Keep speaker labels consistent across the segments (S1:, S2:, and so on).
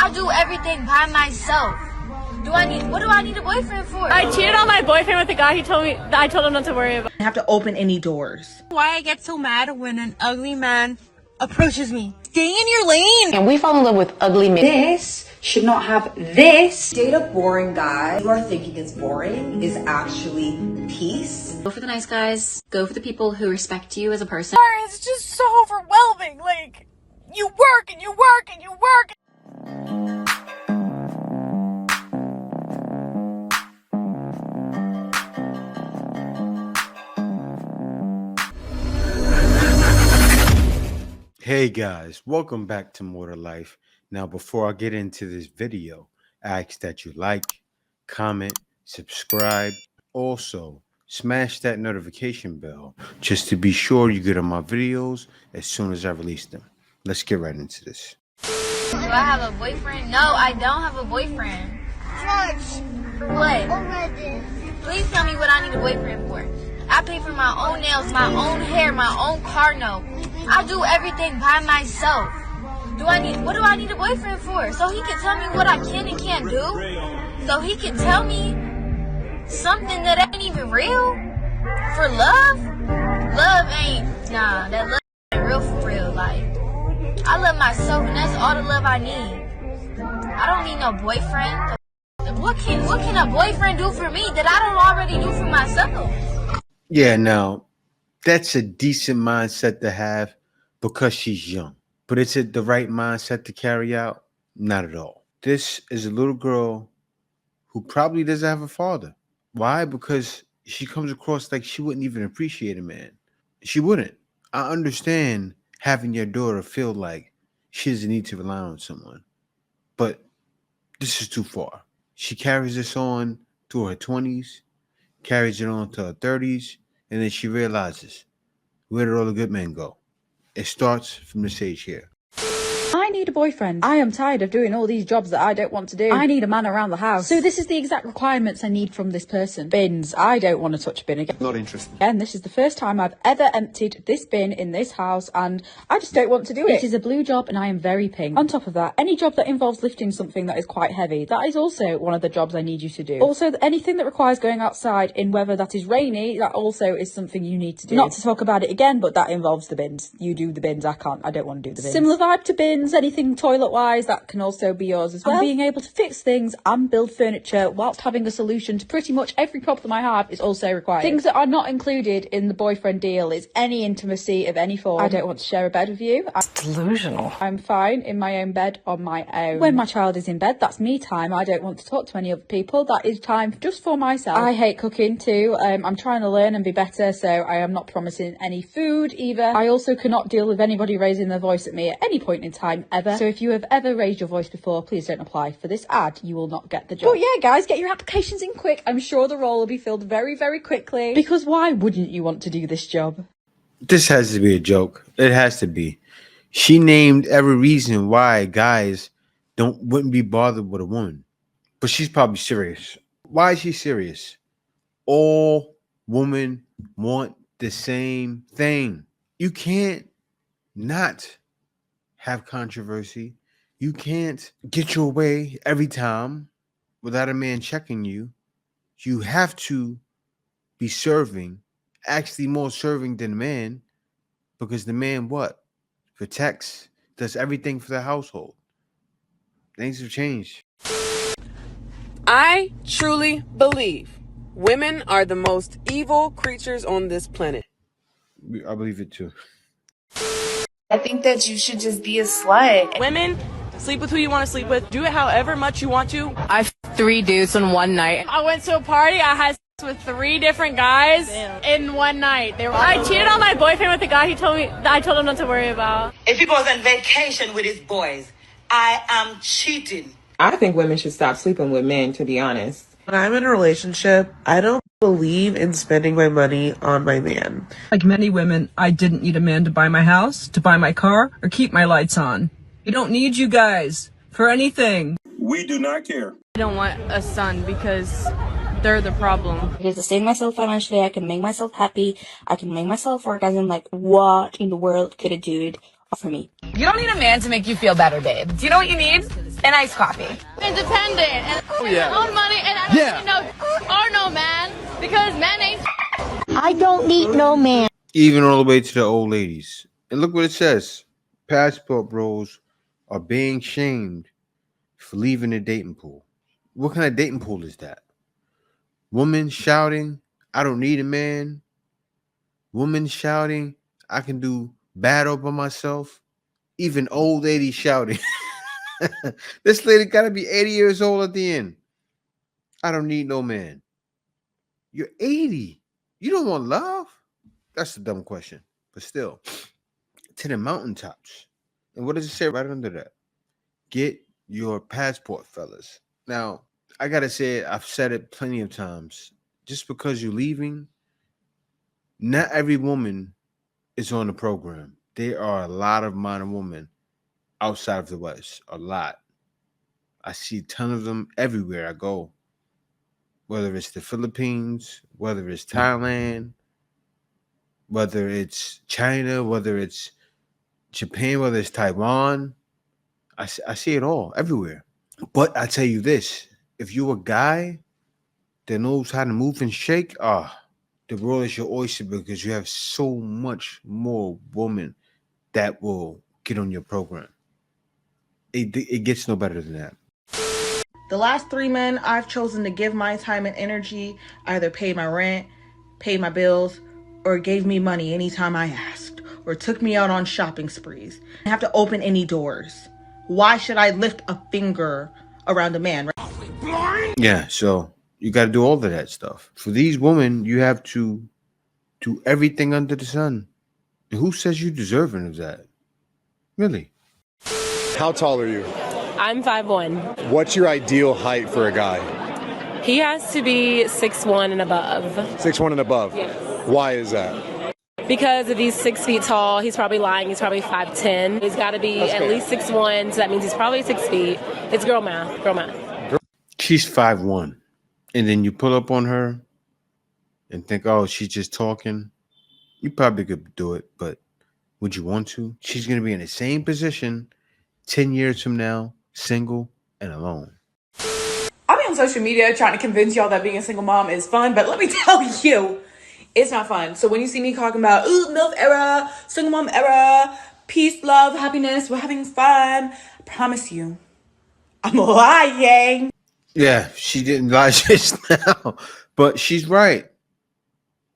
S1: I do everything by myself. What do I need a boyfriend for?
S2: I cheated on my boyfriend with a guy. He told me that I told him not to worry about.
S3: I have to open any doors.
S4: Why I get so mad when an ugly man approaches me. Stay in your lane.
S5: And we fall in love with ugly men.
S6: This should not have this. Date a boring guy you are thinking is boring is actually peace.
S5: Go for the nice guys. Go for the people who respect you as a person.
S4: It's just so overwhelming. Like, you work and you work and you work.
S7: Hey guys, welcome back to More to Life. Now, before I get into this video, I ask that you like, comment, subscribe. Also, smash that notification bell just to be sure you get on my videos as soon as I release them. Let's get right into this.
S1: Do I have a boyfriend? No, I don't have a boyfriend.
S8: Judge.
S1: For what?
S8: Already.
S1: Please tell me what I need a boyfriend for. I pay for my own nails, my own hair, my own car note. I do everything by myself. What do I need a boyfriend for? So he can tell me what I can and can't do? So he can tell me something that ain't even real? For love? That love ain't real for real. Like, I love myself and that's all the love I need. I don't need no boyfriend. What can a boyfriend do for me that I don't already do for myself?
S7: Yeah, now, that's a decent mindset to have because she's young. But is it the right mindset to carry out? Not at all. This is a little girl who probably doesn't have a father. Why? Because she comes across like she wouldn't even appreciate a man. She wouldn't. I understand having your daughter feel like she doesn't need to rely on someone. But this is too far. She carries this on to her 20s, carries it on to her 30s, and then she realizes, where did all the good men go? It starts from this age here.
S3: I need a boyfriend. I am tired of doing all these jobs that I don't want to do. I need a man around the house. So this is the exact requirements I need from this person. Bins. I don't want to touch a bin again.
S9: Not interested.
S3: And this is the first time I've ever emptied this bin in this house and I just don't want to do it. It is a blue job and I am very pink. On top of that, any job that involves lifting something that is quite heavy, that is also one of the jobs I need you to do. Also, anything that requires going outside in weather that is rainy, that also is something you need to do. Not to talk about it again, but that involves the bins. You do the bins, I can't. I don't want to do the bins. Similar vibe to bins, anything toilet-wise, that can also be yours as well. And being able to fix things and build furniture whilst having a solution to pretty much every problem I have is also required. Things that are not included in the boyfriend deal is any intimacy of any form. I don't want to share a bed with you.
S5: It's delusional.
S3: I'm fine in my own bed on my own. When my child is in bed, that's me time. I don't want to talk to any other people. That is time just for myself. I hate cooking too. I'm trying to learn and be better, so I am not promising any food either. I also cannot deal with anybody raising their voice at me at any point in time ever. So if you have ever raised your voice before, please don't apply for this ad. You will not get the job. But yeah, guys, get your applications in quick. I'm sure the role will be filled very, very quickly. Because why wouldn't you want to do this job?
S7: This has to be a joke. It has to be. She named every reason why guys wouldn't be bothered with a woman. But she's probably serious. Why is she serious? All women want the same thing. You can't not have controversy. You can't get your way every time without a man checking you. You have to be serving, actually more serving than the man, because the man what? Protects, does everything for the household. Things have changed.
S10: I truly believe women are the most evil creatures on this planet.
S7: I believe it too.
S11: I think that you should just be a slut.
S2: Women, sleep with who you want to sleep with. Do it however much you want to.
S5: I f***ed 3 dudes in one night.
S2: I went to a party. I had sex with 3 different guys in one night. I cheated on my boyfriend with a guy. He told me that I told him not to worry about.
S12: If he goes on vacation with his boys, I am cheating.
S13: I think women should stop sleeping with men, to be honest.
S14: When I'm in a relationship, I don't believe in spending my money on my man.
S15: Like many women, I didn't need a man to buy my house, to buy my car, or keep my lights on. We don't need you guys for anything.
S9: We do not care.
S2: I don't want a son because they're the problem.
S16: I can sustain myself financially, I can make myself happy, I can make myself orgasm. Like, what in the world could a dude offer me?
S5: You don't need a man to make you feel better, babe. Do you know what you need?
S4: and iced coffee.
S2: Independent and own money, and I don't need no or no man because men ain't.
S4: I don't need no man.
S7: Even all the way to the old ladies. And look what it says. Passport bros are being shamed for leaving the dating pool. What kind of dating pool is that? Women shouting, I don't need a man. Women shouting, I can do battle by myself. Even old ladies shouting. This lady got to be 80 years old at the end. I don't need no man. You're 80. You don't want love? That's a dumb question. But still, to the mountaintops. And what does it say right under that? Get your passport, fellas. Now, I got to say, I've said it plenty of times. Just because you're leaving, not every woman is on the program. There are a lot of modern women outside of the West. A lot. I see a ton of them everywhere I go. Whether it's the Philippines, whether it's Thailand, whether it's China, whether it's Japan, whether it's Taiwan. I see it all, everywhere. But I tell you this, if you're a guy that knows how to move and shake, the world is your oyster because you have so much more women that will get on your program. It gets no better than that.
S8: The last 3 men I've chosen to give my time and energy either paid my rent, paid my bills, or gave me money anytime I asked, or took me out on shopping sprees. I have to open any doors. Why should I lift a finger around a man?
S7: Yeah, so you got to do all of that stuff. For these women, you have to do everything under the sun. And who says you're deserving of that? Really?
S9: How tall are you?
S10: I'm 5'1".
S9: What's your ideal height for a guy?
S10: He has to be 6'1" and above.
S9: 6'1" and above?
S10: Yes.
S9: Why is that?
S10: Because if he's 6 feet tall, he's probably lying. He's probably 5'10". He's got to be at least 6'1", so that means he's probably 6 feet. It's girl math. Girl math.
S7: She's 5'1", and then you pull up on her and think, oh, she's just talking. You probably could do it, but would you want to? She's going to be in the same position 10 years from now, single and alone.
S17: I'll be on social media trying to convince y'all that being a single mom is fun, but let me tell you, it's not fun. So when you see me talking about, ooh, MILF era, single mom era, peace, love, happiness, we're having fun, I promise you, I'm lying.
S7: Yeah, she didn't lie just now, but she's right.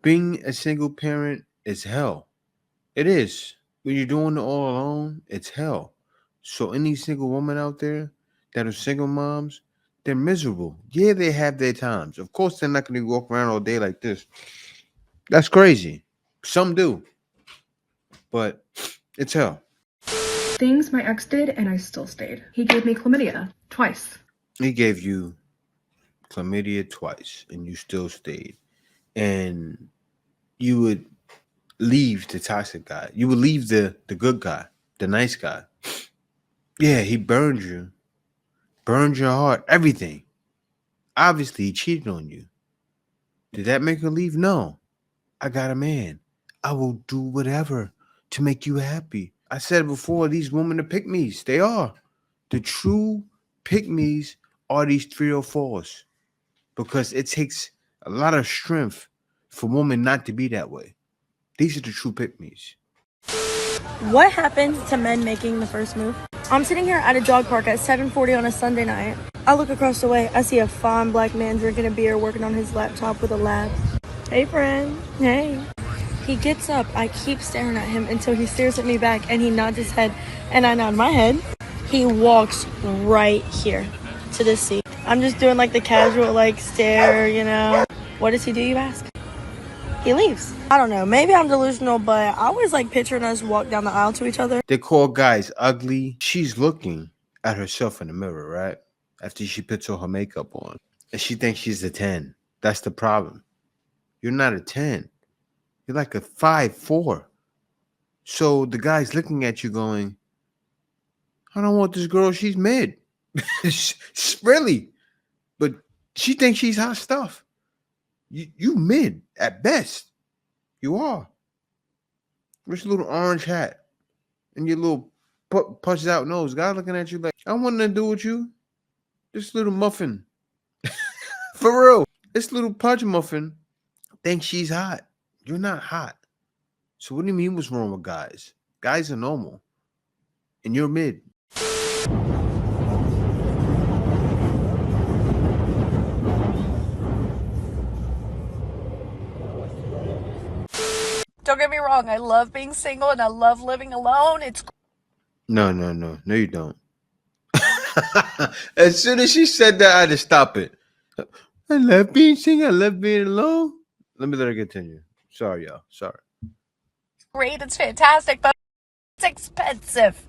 S7: Being a single parent is hell. It is. When you're doing it all alone, it's hell. So any single woman out there that are single moms, they're miserable. Yeah, they have their times. Of course, they're not going to walk around all day like this. That's crazy. Some do. But it's hell.
S18: Things my ex did and I still stayed. He gave me chlamydia twice.
S7: He gave you chlamydia twice and you still stayed. And you would leave the toxic guy. You would leave the good guy, the nice guy. Yeah, he burned you. Burned your heart, everything. Obviously, he cheated on you. Did that make her leave? No. I got a man. I will do whatever to make you happy. I said before, these women are pick-me's. They are. The true pick-me's are these 304s. Because it takes a lot of strength for women not to be that way. These are the true pick-me's.
S19: What happens to men making the first move? I'm sitting here at a dog park at 7:40 on a Sunday night. I look across the way. I see a fine black man drinking a beer, working on his laptop with a lab. Hey, friend. Hey. He gets up. I keep staring at him until he stares at me back, and he nods his head, and I nod my head. He walks right here to this seat. I'm just doing like the casual stare, you know. What does he do, you ask? He leaves. I don't know. Maybe I'm delusional, but I always picturing us walk down the aisle to each other.
S7: They call guys ugly. She's looking at herself in the mirror, right? After she puts all her makeup on. And she thinks she's a 10. That's the problem. You're not a 10. You're like a 5'4". So the guy's looking at you going, I don't want this girl. She's mid. Really. But she thinks she's hot stuff. You mid at best. You are. With your little orange hat and your little punches out nose. Guys looking at you like, I want nothing to do with you. This little muffin. For real. This little punch muffin thinks she's hot. You're not hot. So what do you mean what's wrong with guys? Guys are normal. And you're mid.
S19: Don't get me wrong, I love being single and I love living alone. It's
S7: No, you don't. As soon as she said that, I had to stop it. I love being single. I love being alone. Let me let her continue. Sorry, y'all. Sorry.
S19: great, it's fantastic, but it's expensive.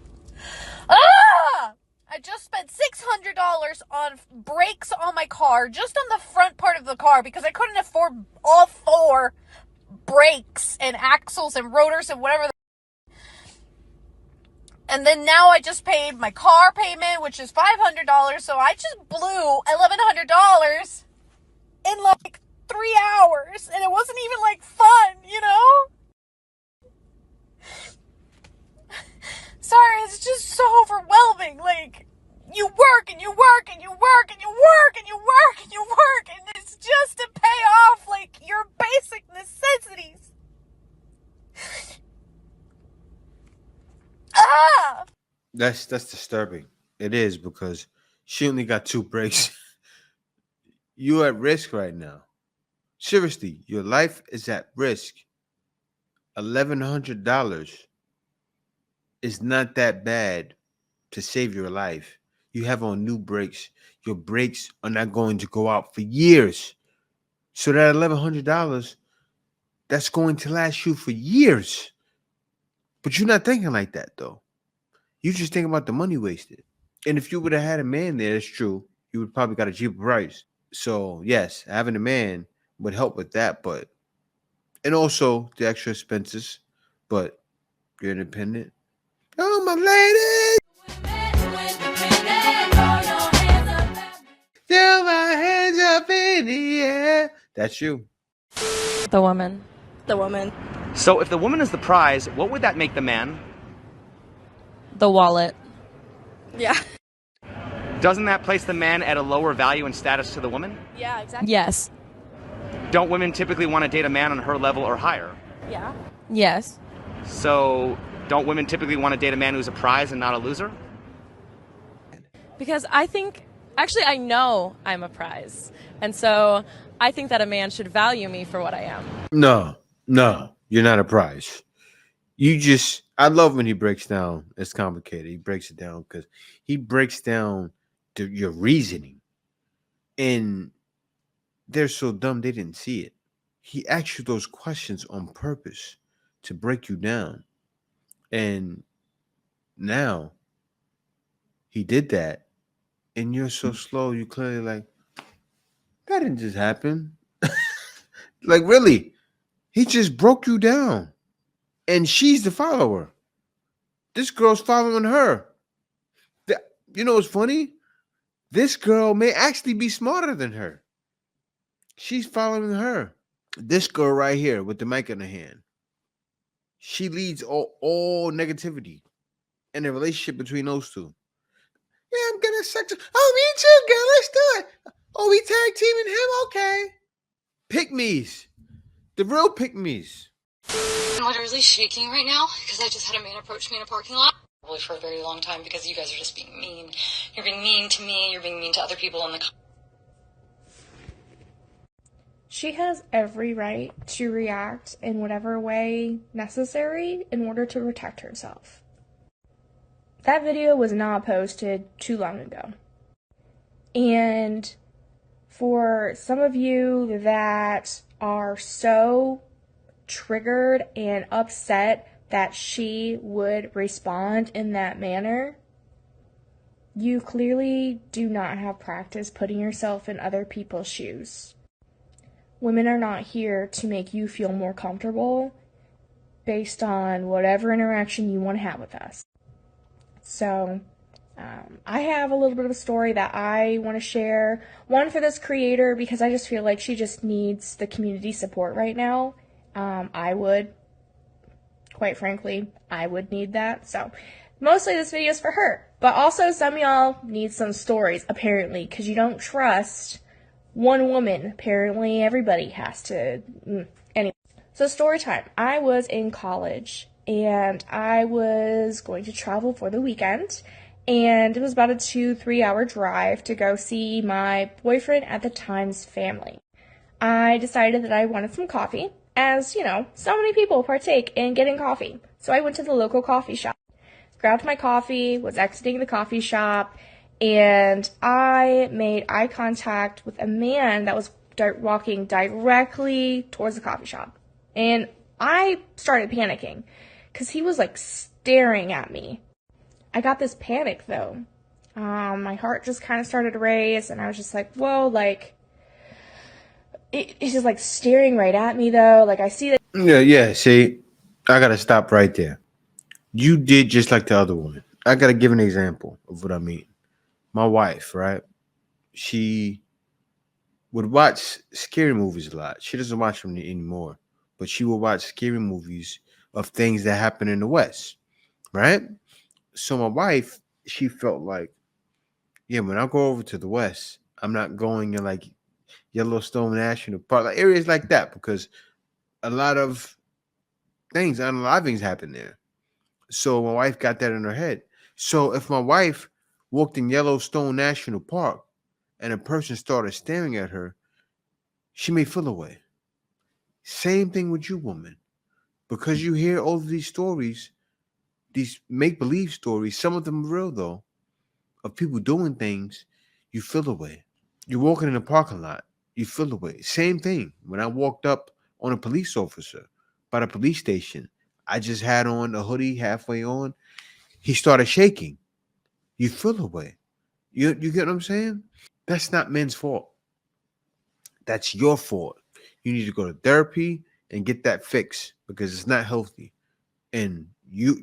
S19: I just spent $600 on brakes on my car, just on the front part of the car, because I couldn't afford all 4 brakes and axles and rotors and whatever. And then now I just paid my car payment, which is $500, so I just blew $1,100 in like 3 hours, and it wasn't even like fun, you know? Sorry, it's just so overwhelming. Like, you work and you work and you work and you work and you work and you work, and it's just to pay off like your basic necessities.
S7: That's disturbing. It is, because she only got 2 breaks. You're at risk right now. Seriously, your life is at risk. $1,100 is not that bad to save your life. You have on new brakes. Your brakes are not going to go out for years. So that $1,100, that's going to last you for years. But you're not thinking like that, though. You just think about the money wasted. And if you would have had a man there, that's true, you would probably got a cheaper price. So yes, having a man would help with that, but and also the extra expenses. But you're independent. Oh, my lady! Throw my hands up in the air. That's you.
S20: The woman.
S19: The woman.
S21: So if the woman is the prize, what would that make the man?
S20: The wallet.
S19: Yeah.
S21: Doesn't that place the man at a lower value and status to the woman?
S19: Yeah, exactly.
S20: Yes.
S21: Don't women typically want to date a man on her level or higher?
S19: Yeah.
S20: Yes.
S21: So don't women typically want to date a man who's a prize and not a loser?
S20: Because I know I'm a prize. And so I think that a man should value me for what I am.
S7: No, you're not a prize. I love when he breaks down. It's complicated. He breaks it down because he breaks down your reasoning. And they're so dumb they didn't see it. He asked you those questions on purpose to break you down. And now he did that. And you're so slow, you clearly like, that didn't just happen. Like, really? He just broke you down. And she's the follower. This girl's following her. You know what's funny? This girl may actually be smarter than her. She's following her. This girl right here with the mic in her hand. She leads all negativity in a relationship between those two. Yeah, I'm gonna sex. Oh, me too, girl. Let's do it. Oh, we tag teaming him? Okay. Pick-me's. The real pick-me's.
S22: I'm literally shaking right now because I just had a man approach me in a parking lot. Probably for a very long time because you guys are just being mean. You're being mean to me. You're being mean to other people in the.
S18: She has every right to react in whatever way necessary in order to protect herself. That video was not posted too long ago. And for some of you that are so triggered and upset that she would respond in that manner, you clearly do not have practice putting yourself in other people's shoes. Women are not here to make you feel more comfortable based on whatever interaction you want to have with us. So, I have a little bit of a story that I want to share. One for this creator because I just feel like she just needs the community support right now. Quite frankly, I would need that. So, Mostly this video is for her, but also some of y'all need some stories, apparently, because you don't trust one woman. Apparently everybody has to. Anyway, so story time. I was in college, and I was going to travel for the weekend, and it was about a 2-3 hour drive to go see my boyfriend at the time's family. I decided that I wanted some coffee, as, you know, so many people partake in getting coffee. So I went to the local coffee shop, grabbed my coffee, was exiting the coffee shop, and I made eye contact with a man that was walking directly towards the coffee shop. And I started panicking because he was like staring at me. I got this panic though. My heart just kind of started to race, and I was just like, whoa, like, it's just like staring right at me though. Like, I see that.
S7: Yeah. See, I gotta stop right there. You did just like the other woman. I gotta give an example of what I mean. My wife, right? She would watch scary movies a lot. She doesn't watch them anymore, but she would watch scary movies of things that happen in the West, right? So my wife, she felt like, yeah, when I go over to the West, I'm not going in like Yellowstone National Park, like areas like that, because a lot of things, unalivings happen there. So my wife got that in her head. So if my wife walked in Yellowstone National Park and a person started staring at her, she may feel away. Same thing with you, woman. Because you hear all of these stories, these make-believe stories, some of them real though, of people doing things, you feel away. You're walking in a parking lot, you feel away. Same thing. When I walked up on a police officer by the police station, I just had on a hoodie halfway on. He started shaking. You feel away. You get what I'm saying? That's not men's fault. That's your fault. You need to go to therapy and get that fixed because it's not healthy. And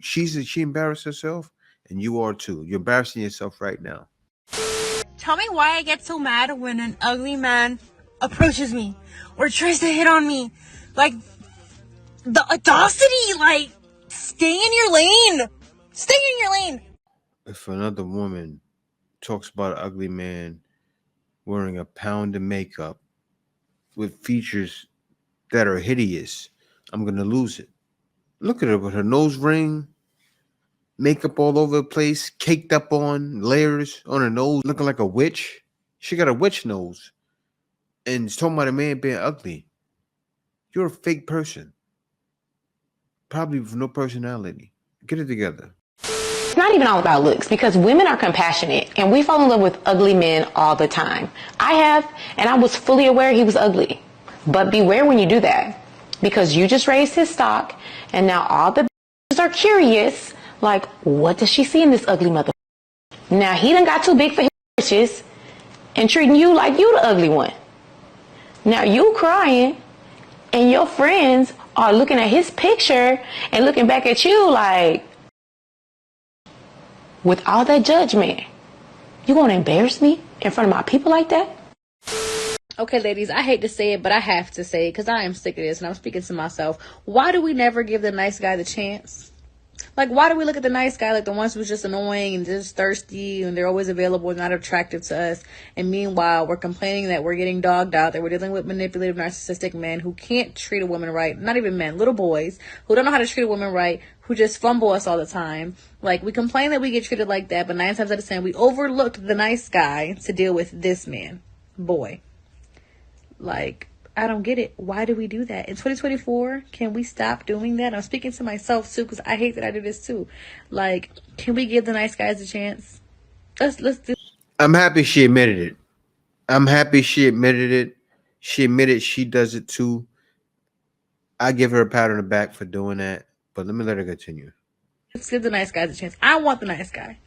S7: she embarrassed herself, and you are too. You're embarrassing yourself right now.
S4: Tell me why I get so mad when an ugly man approaches me or tries to hit on me. Like, the audacity, like, stay in your lane. Stay in your lane.
S7: If another woman talks about an ugly man wearing a pound of makeup with features that are hideous, I'm going to lose it. Look at her with her nose ring, makeup all over the place, caked up on layers on her nose, looking like a witch. She got a witch nose. And it's talking about a man being ugly. You're a fake person. Probably with no personality. Get it together.
S1: It's not even all about looks, because women are compassionate and we fall in love with ugly men all the time. I have, and I was fully aware he was ugly. But beware when you do that, because you just raised his stock and now all the bitches are curious, like, what does she see in this ugly mother? Now he done got too big for his britches and treating you like you the ugly one. Now you crying and your friends are looking at his picture and looking back at you like, with all that judgment, you gonna embarrass me in front of my people like that?
S2: Okay, ladies, I hate to say it, but I have to say it because I am sick of this, and I'm speaking to myself. Why do we never give the nice guy the chance? Like, why do we look at the nice guy like the ones who's just annoying and just thirsty and they're always available and not attractive to us? And meanwhile, we're complaining that we're getting dogged out, that we're dealing with manipulative, narcissistic men who can't treat a woman right. Not even men, little boys who don't know how to treat a woman right, who just fumble us all the time. Like, we complain that we get treated like that, but 9 times out of 10, we overlooked the nice guy to deal with this man. Boy. Like, I don't get it. Why do we do that? In 2024, can we stop doing that? I'm speaking to myself too, because I hate that I do this too. Like, can we give the nice guys a chance? Let's do.
S7: I'm happy she admitted it. She admitted she does it too. I give her a pat on the back for doing that, but let me let her continue.
S2: Let's give the nice guys a chance. I want the nice guy.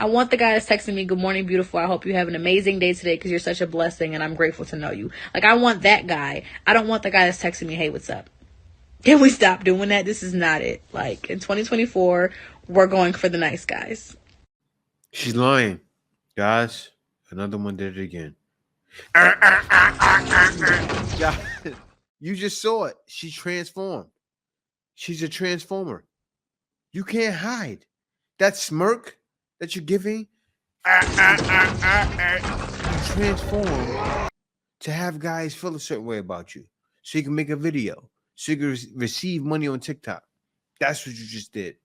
S2: I want the guy that's texting me, good morning, beautiful. I hope you have an amazing day today because you're such a blessing and I'm grateful to know you. Like, I want that guy. I don't want the guy that's texting me, hey, what's up? Can we stop doing that? This is not it. Like, in 2024, we're going for the nice guys.
S7: She's lying. Guys, another one did it again. You just saw it. She transformed. She's a transformer. You can't hide. that smirk that you're giving, you transform to have guys feel a certain way about you. So you can make a video. So you can receive money on TikTok. That's what you just did.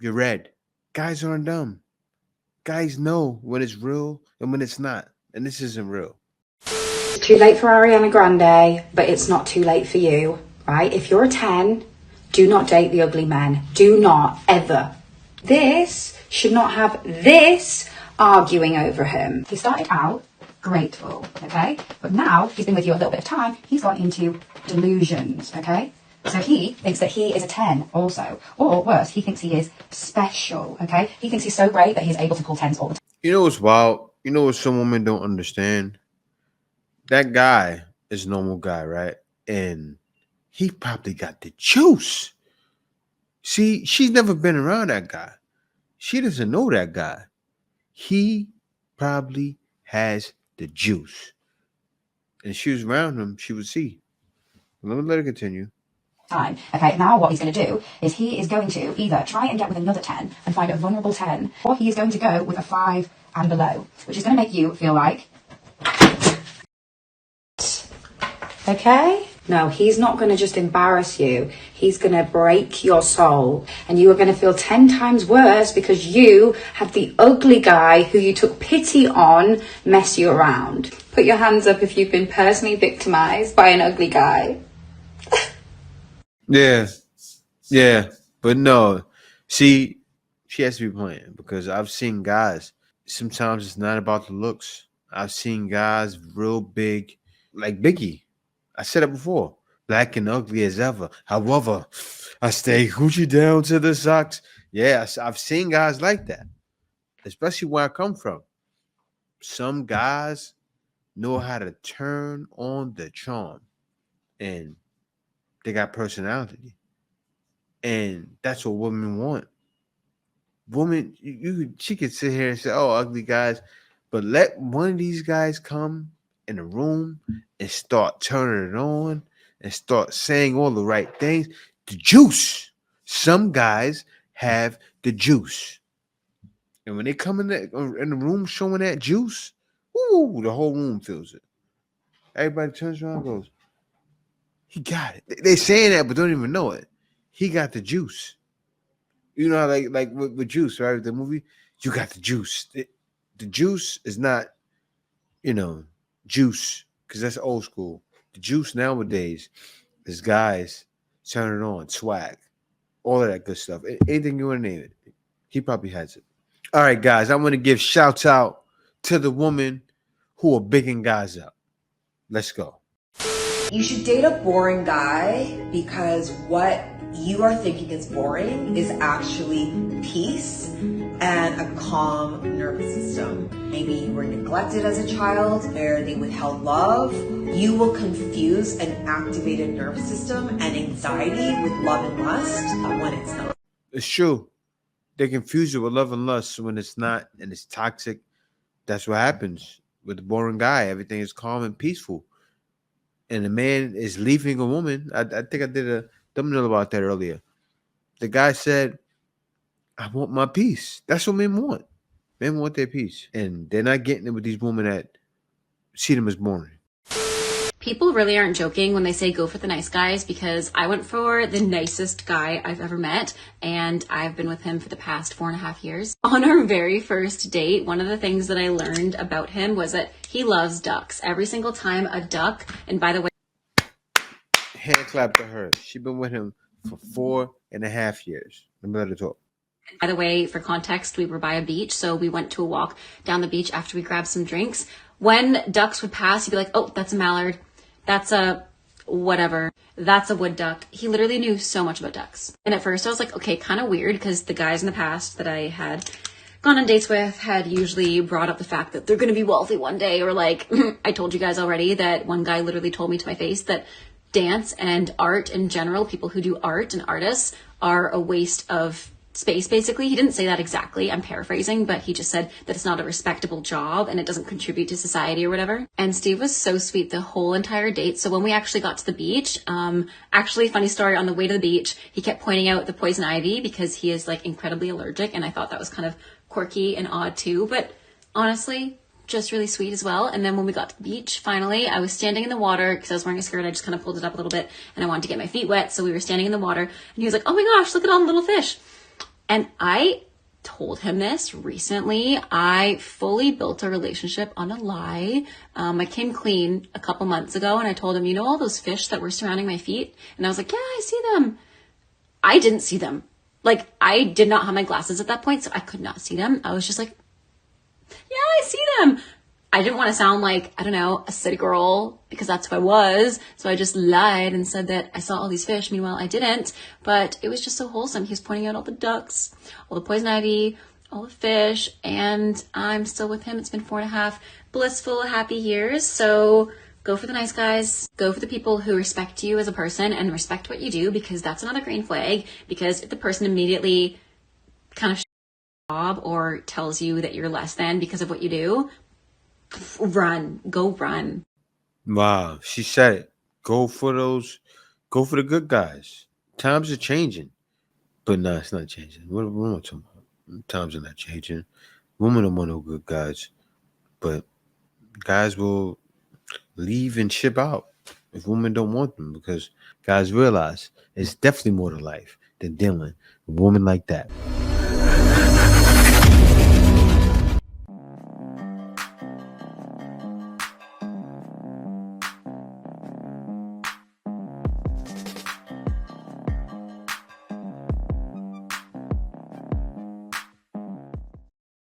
S7: You're red. Guys aren't dumb. Guys know when it's real and when it's not. And this isn't real.
S3: It's too late for Ariana Grande, but it's not too late for you, right? If you're a 10, do not date the ugly men. Do not, ever. This should not have this arguing over him. He started out grateful, okay? But now he's been with you a little bit of time. He's gone into delusions, okay? So he thinks that he is a 10 also. Or worse, he thinks he is special, okay? He thinks he's so great that he's able to pull 10s all the time.
S7: You know what's wild? You know what some women don't understand? That guy is a normal guy, right? And he probably got the juice. See, she's never been around that guy. She doesn't know that guy. He probably has the juice. And if she was around him, she would see. Let her continue.
S3: Time. Okay, now what he's going to do is he is going to either try and get with another 10 and find a vulnerable 10, or he is going to go with a 5 and below, which is going to make you feel like... Okay? No, he's not going to just embarrass you. He's going to break your soul. And you are going to feel 10 times worse because you had the ugly guy who you took pity on mess you around. Put your hands up if you've been personally victimized by an ugly guy.
S7: Yeah, but no. See, she has to be playing because I've seen guys. Sometimes it's not about the looks. I've seen guys real big, like Biggie. I said it before, black and ugly as ever. However, I stay Gucci down to the socks. Yeah, I've seen guys like that, especially where I come from. Some guys know how to turn on the charm, and they got personality. And that's what women want. Women, she could sit here and say, "Oh, ugly guys," but let one of these guys come in the room and start turning it on and start saying all the right things. The juice. Some guys have the juice, and when they come in the room showing that juice, ooh, the whole room feels it. Everybody turns around and goes, "He got it." They're saying that, but don't even know it. He got the juice. You know, like with Juice, right? The movie, you got the juice. The juice is not, juice, because that's old school. The juice nowadays is guys turning on, swag, all of that good stuff. Anything you want to name it, he probably has it. All right, guys, I want to give shouts out to the women who are bigging guys up. Let's go.
S6: You should date a boring guy because what you are thinking is boring is actually peace and a calm nervous system. Maybe you were neglected as a child, where they withheld love. You will confuse an activated nervous system and anxiety with love and lust when it's not.
S7: It's true. They confuse it with love and lust when it's not, and it's toxic. That's what happens with the boring guy. Everything is calm and peaceful. And the man is leaving a woman. I think I did a thumbnail about that earlier. The guy said, "I want my peace." That's what men want. Men want their peace. And they're not getting it with these women that see them as boring.
S5: People really aren't joking when they say go for the nice guys, because I went for the nicest guy I've ever met, and I've been with him for the past 4.5 years. On our very first date, one of the things that I learned about him was that he loves ducks. Every single time a duck, and by the way,
S7: hand clap to her. She's been with him for 4.5 years. Let me let her talk.
S5: By the way, for context, we were by a beach, so we went to a walk down the beach after we grabbed some drinks. When ducks would pass, he'd be like, "Oh, that's a mallard. That's a whatever. That's a wood duck." He literally knew so much about ducks. And at first I was like, okay, kind of weird, because the guys in the past that I had gone on dates with had usually brought up the fact that they're going to be wealthy one day, or like, I told you guys already that one guy literally told me to my face that dance and art in general, people who do art and artists, are a waste of space, basically. He didn't say that exactly, I'm paraphrasing, but he just said that it's not a respectable job and it doesn't contribute to society or whatever. And Steve was so sweet the whole entire date. So when we actually got to the beach, actually, funny story, on the way to the beach, he kept pointing out the poison ivy because he is like incredibly allergic, and I thought that was kind of quirky and odd too, but honestly, just really sweet as well. And then when we got to the beach, finally, I was standing in the water because I was wearing a skirt. I just kind of pulled it up a little bit and I wanted to get my feet wet. So we were standing in the water and he was like, oh my gosh, look at all the little fish. And I told him this recently. I fully built a relationship on a lie. I came clean a couple months ago and I told him, you know, all those fish that were surrounding my feet? And I was like, yeah, I see them. I didn't see them. Like, I did not have my glasses at that point, so I could not see them. I was just like, yeah, I see them. I didn't want to sound like, I don't know, a city girl, because that's who I was. So I just lied and said that I saw all these fish. Meanwhile, I didn't. But it was just so wholesome. He was pointing out all the ducks, all the poison ivy, all the fish, and I'm still with him. It's been 4.5 blissful, happy years. So go for the nice guys. Go for the people who respect you as a person and respect what you do, because that's another green flag. Because if the person immediately kind of job or tells you that you're less than because of what you do, run. Go run.
S7: Wow, she said it. Go for the good guys. Times are changing. But no, it's not changing. What am I talking about? Times are not changing. Women don't want no good guys. But guys will leave and ship out if women don't want them, because guys realize it's definitely more to life than dealing with a woman like that.